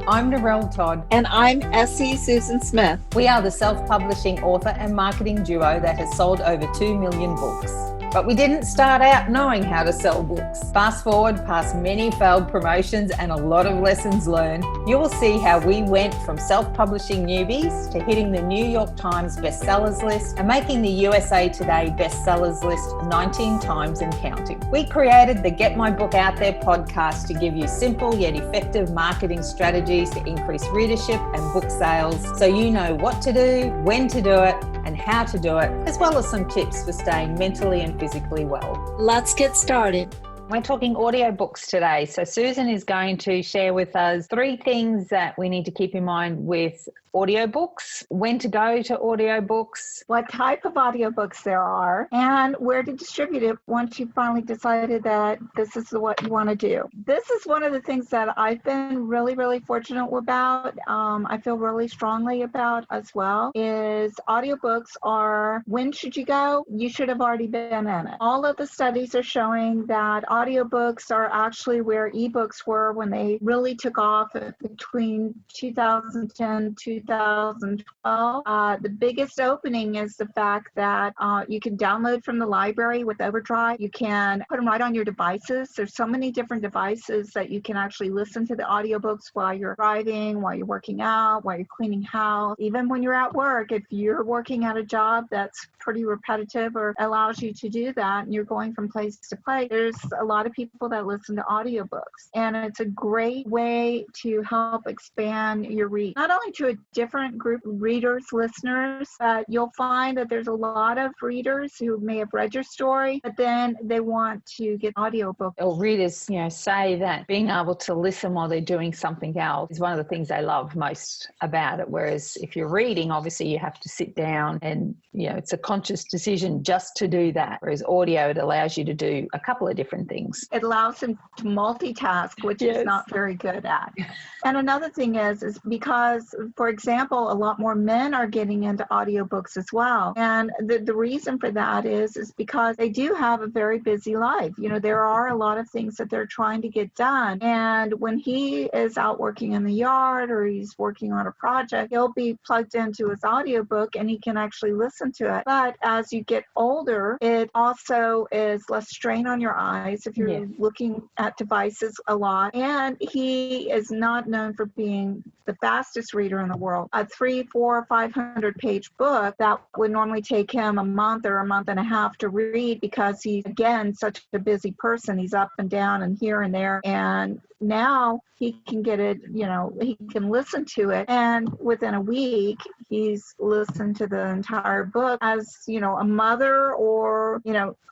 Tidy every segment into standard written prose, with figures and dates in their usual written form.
I'm Narelle Todd. And I'm Essie Susan Smith. We are the self-publishing author and marketing duo that has sold over 2 million books. But we didn't start out knowing how to sell books. Fast forward past many failed promotions and a lot of lessons learned, you will see how we went from self-publishing newbies to hitting the New York Times bestsellers list and making the USA Today bestsellers list 19 times and counting. We created the Get My Book Out There podcast to give you simple yet effective marketing strategies to increase readership and book sales, so you know what to do, when to do it, and how to do it, as well as some tips for staying mentally and physically well. Let's get started. We're talking audiobooks today. So Susan is going to share with us 3 things that we need to keep in mind with audiobooks, when to go to audiobooks, what type of audiobooks there are, and where to distribute it once you've finally decided that this is what you want to do. This is one of the things that I've been really fortunate about. I feel really strongly about as well, is audiobooks are, when should you go? You should have already been in it. All of the studies are showing that audiobooks are actually where ebooks were when they really took off between 2010 2012. The biggest opening is the fact that you can download from the library with Overdrive. You can put them right on your devices. There's so many different devices that you can actually listen to the audiobooks while you're driving, while you're working out, while you're cleaning house, even when you're at work. If you're working at a job that's pretty repetitive or allows you to do that and you're going from place to place, there's a lot of people that listen to audiobooks, and it's a great way to help expand your reach, not only to a different group of readers, listeners, but you'll find that there's a lot of readers who may have read your story, but then they want to get audiobook. Or readers, say that being able to listen while they're doing something else is one of the things they love most about it. Whereas if you're reading, obviously you have to sit down and, it's a conscious decision just to do that. Whereas audio, it allows you to do a couple of different things. It allows them to multitask, which is not very good at. And another thing is because, for example, a lot more men are getting into audiobooks as well. And the reason for that is because they do have a very busy life. There are a lot of things that they're trying to get done. And when he is out working in the yard or he's working on a project, he'll be plugged into his audiobook and he can actually listen to it. But as you get older, it also is less strain on your eyes if you're looking at devices a lot. And he is not known for being the fastest reader in the world. A 300, 400, 500 page book that would normally take him a month or a month and a half to read, because he's, again, such a busy person. He's up and down and here and there. And now he can get it, he can listen to it. And within a week, he's listened to the entire book. As, a mother or,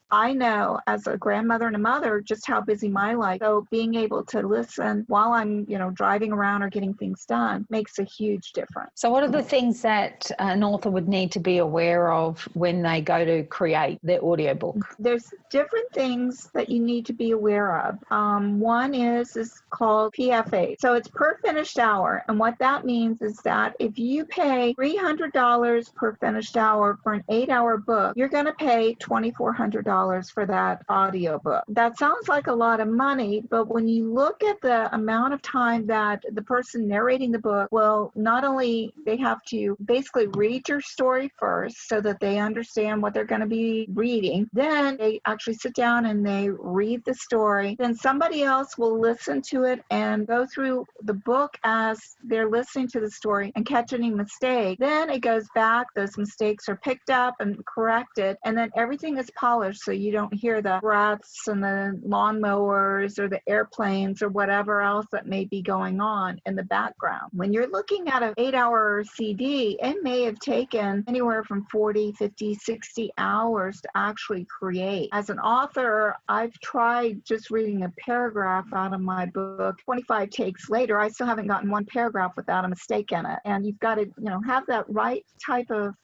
I know as a grandmother and a mother just how busy my life. So being able to listen while I'm, driving around or getting things done makes a huge difference. So what are the things that an author would need to be aware of when they go to create their audiobook? There's different things that you need to be aware of. One is called PFA. So it's per finished hour. And what that means is that if you pay $300 per finished hour for an 8-hour book, you're going to pay $2,400 for that audiobook. That sounds like a lot of money, but when you look at the amount of time that the person narrating the book will, not only they have to basically read your story first so that they understand what they're going to be reading, then they actually sit down and they read the story. Then somebody else will listen to it and go through the book as they're listening to the story and catch any mistake. Then it goes back, those mistakes are picked up and corrected, and then everything is polished so you don't hear the breaths and the lawnmowers or the airplanes or whatever else that may be going on in the background. When you're looking at an 8-hour CD, it may have taken anywhere from 40, 50, 60 hours to actually create. As an author, I've tried just reading a paragraph out of my book. 25 takes later, I still haven't gotten one paragraph without a mistake in it. And you've got to, have that right type of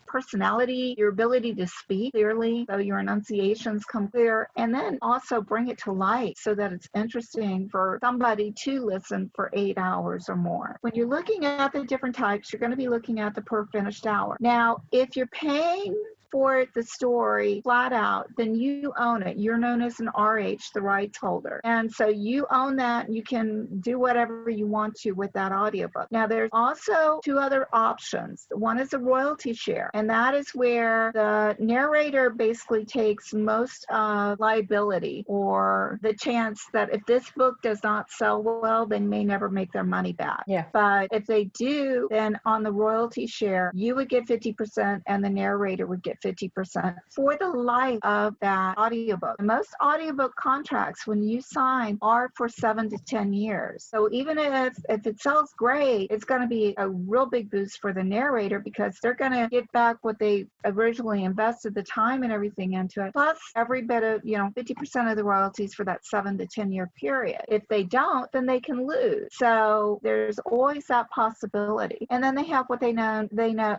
personality, your ability to speak clearly, so your enunciations come clear, and then also bring it to life so that it's interesting for somebody to listen for 8 hours or more. When you're looking at the different types, you're going to be looking at the per finished hour. Now, if you're paying for the story flat out, then you own it. You're known as an RH, the rights holder. And so you own that. You can do whatever you want to with that audiobook. Now, there's also two other options. One is a royalty share, and that is where the narrator basically takes most liability, or the chance that if this book does not sell well, they may never make their money back. Yeah. But if they do, then on the royalty share, you would get 50% and the narrator would get 50% for the life of that audiobook. And most audiobook contracts, when you sign, are for 7 to 10 years. So even if it sells great, it's going to be a real big boost for the narrator, because they're going to get back what they originally invested, the time and everything into it, plus every bit of, 50% of the royalties for that 7 to 10 year period. If they don't, then they can lose. So there's always that possibility. And then they have what they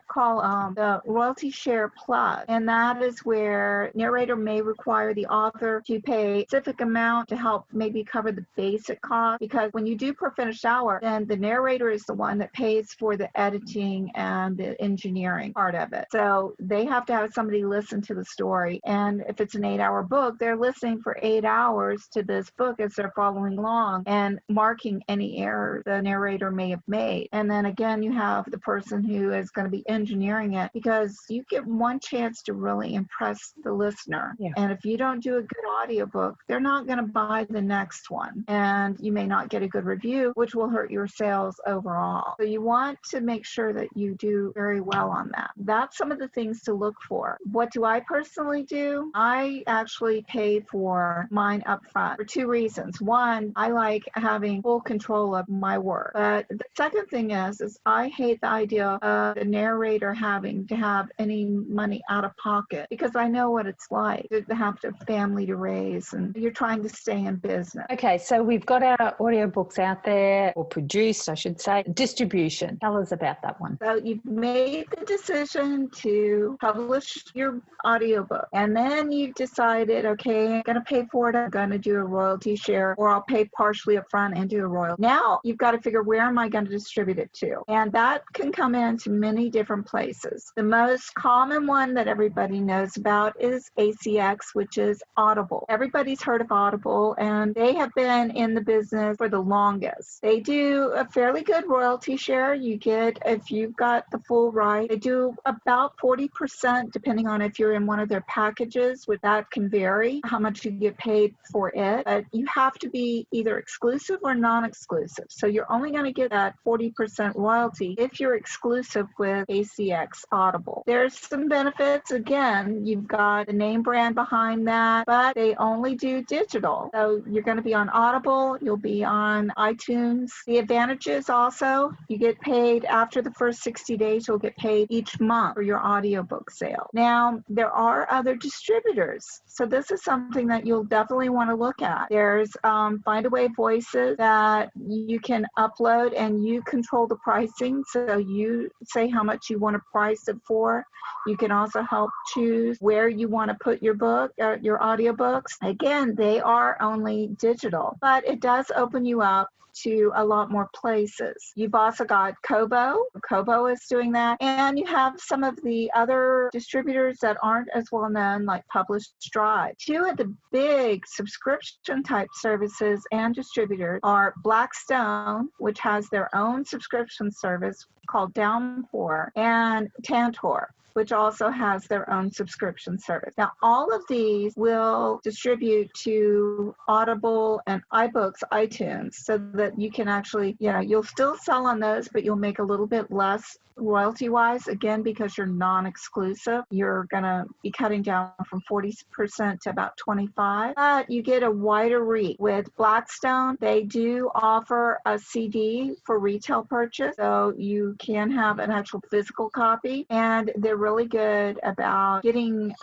call the royalty share plus, and that is where narrator may require the author to pay a specific amount to help maybe cover the basic cost, because when you do per finished hour, then the narrator is the one that pays for the editing and the engineering part of it. So they have to have somebody listen to the story, and if it's an 8-hour book, they're listening for 8 hours to this book as they're following along and marking any error the narrator may have made. And then again, you have the person who is going to be engineering it, because you get one chance to really impress the listener. Yeah. And if you don't do a good audiobook, they're not going to buy the next one, and you may not get a good review, which will hurt your sales overall. So you want to make sure that you do very well on that. That's some of the things to look for. What do I personally do? I actually pay for mine up front for two reasons. One, I like having full control of my work. But the second thing is I hate the idea of the narrator having to have any money out of pocket, because I know what it's like to have a family to raise, and you're trying to stay in business. Okay, so we've got our audiobooks out there, or produced, I should say. Distribution. Tell us about that one. So you've made the decision to publish your audiobook, and then you've decided, okay, I'm going to pay for it. I'm going to do a royalty share, or I'll pay partially up front and do a royalty. Now you've got to figure, where am I going to distribute it to? And that can come into many different places. The most common one that everybody knows about is ACX, which is Audible. Everybody's heard of Audible, and they have been in the business for the longest. They do a fairly good royalty share. You get, if you've got the full right, they do about 40%, depending on if you're in one of their packages, which that can vary how much you get paid for it. But you have to be either exclusive or non-exclusive. So you're only going to get that 40% royalty if you're exclusive with ACX Audible. There's some benefits. Again, you've got the name brand behind that, but they only do digital. So you're going to be on Audible, you'll be on iTunes. The advantages also, you get paid after the first 60 days, you'll get paid each month for your audiobook sale. Now, there are other distributors. So this is something that you'll definitely want to look at. There's Findaway Voices that you can upload, and you control the pricing. So you say how much you want to price it for. You can also help choose where you want to put your book, your audiobooks. Again, they are only digital, but it does open you up to a lot more places. You've also got Kobo. Kobo is doing that. And you have some of the other distributors that aren't as well known, like Published Drive. Two of the big subscription type services and distributors are Blackstone, which has their own subscription service called Downpour, and Tantor, which also has their own subscription service. Now, all of these will distribute to Audible and iBooks, iTunes, so that you can actually, you'll still sell on those, but you'll make a little bit less royalty-wise, again, because you're non-exclusive. You're going to be cutting down from 40% to about 25%, but you get a wider reach. With Blackstone, they do offer a CD for retail purchase, so you can have an actual physical copy, and they're really good about getting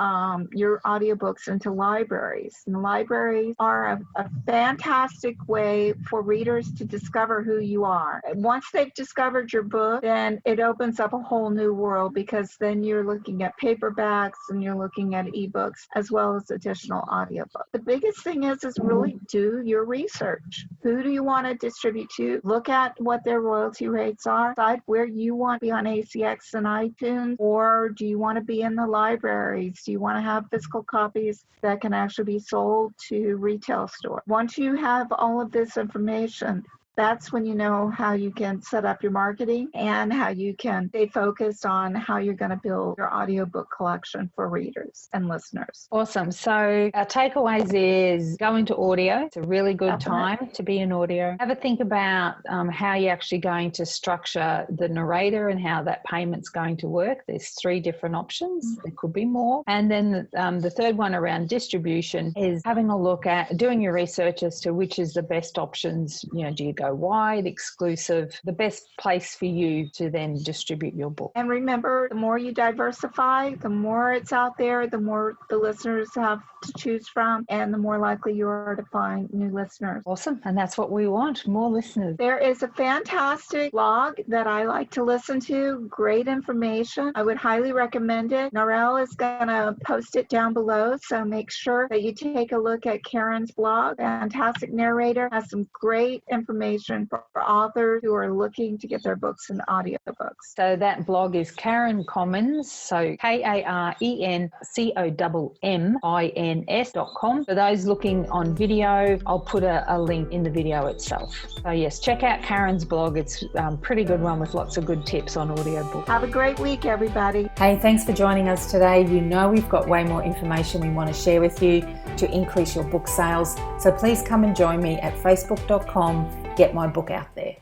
your audiobooks into libraries. And libraries are a fantastic way for readers to discover who you are. Once they've discovered your book, then it opens up a whole new world, because then you're looking at paperbacks and you're looking at ebooks as well as additional audiobooks. The biggest thing is really do your research. Who do you want to distribute to? Look at what their royalty rates are. Decide where you want to be on ACX and iTunes, or Or do you want to be in the libraries? Do you want to have physical copies that can actually be sold to retail stores? Once you have all of this information, that's when you know how you can set up your marketing and how you can stay focused on how you're going to build your audiobook collection for readers and listeners. Awesome. So our takeaways is go into audio. It's a really good time to be in audio. Have a think about how you're actually going to structure the narrator and how that payment's going to work. There's 3 different options. There could be more. And then the third one around distribution is having a look at doing your research as to which is the best options. Do you go wide, exclusive, the best place for you to then distribute your book. And remember, the more you diversify, the more it's out there, the more the listeners have to choose from, and the more likely you are to find new listeners. Awesome. And that's what we want, more listeners. There is a fantastic blog that I like to listen to. Great information. I would highly recommend it. Narelle is going to post it down below, so make sure that you take a look at Karen's blog. Fantastic narrator, has some great information for authors who are looking to get their books in audiobooks. So that blog is Karen Commins, so KarenCommins.com. For those looking on video, I'll put a link in the video itself. So yes, check out Karen's blog. It's a pretty good one with lots of good tips on audiobooks. Have a great week, everybody. Hey, thanks for joining us today. We've got way more information we want to share with you to increase your book sales. So please come and join me at facebook.com. Get my book out there.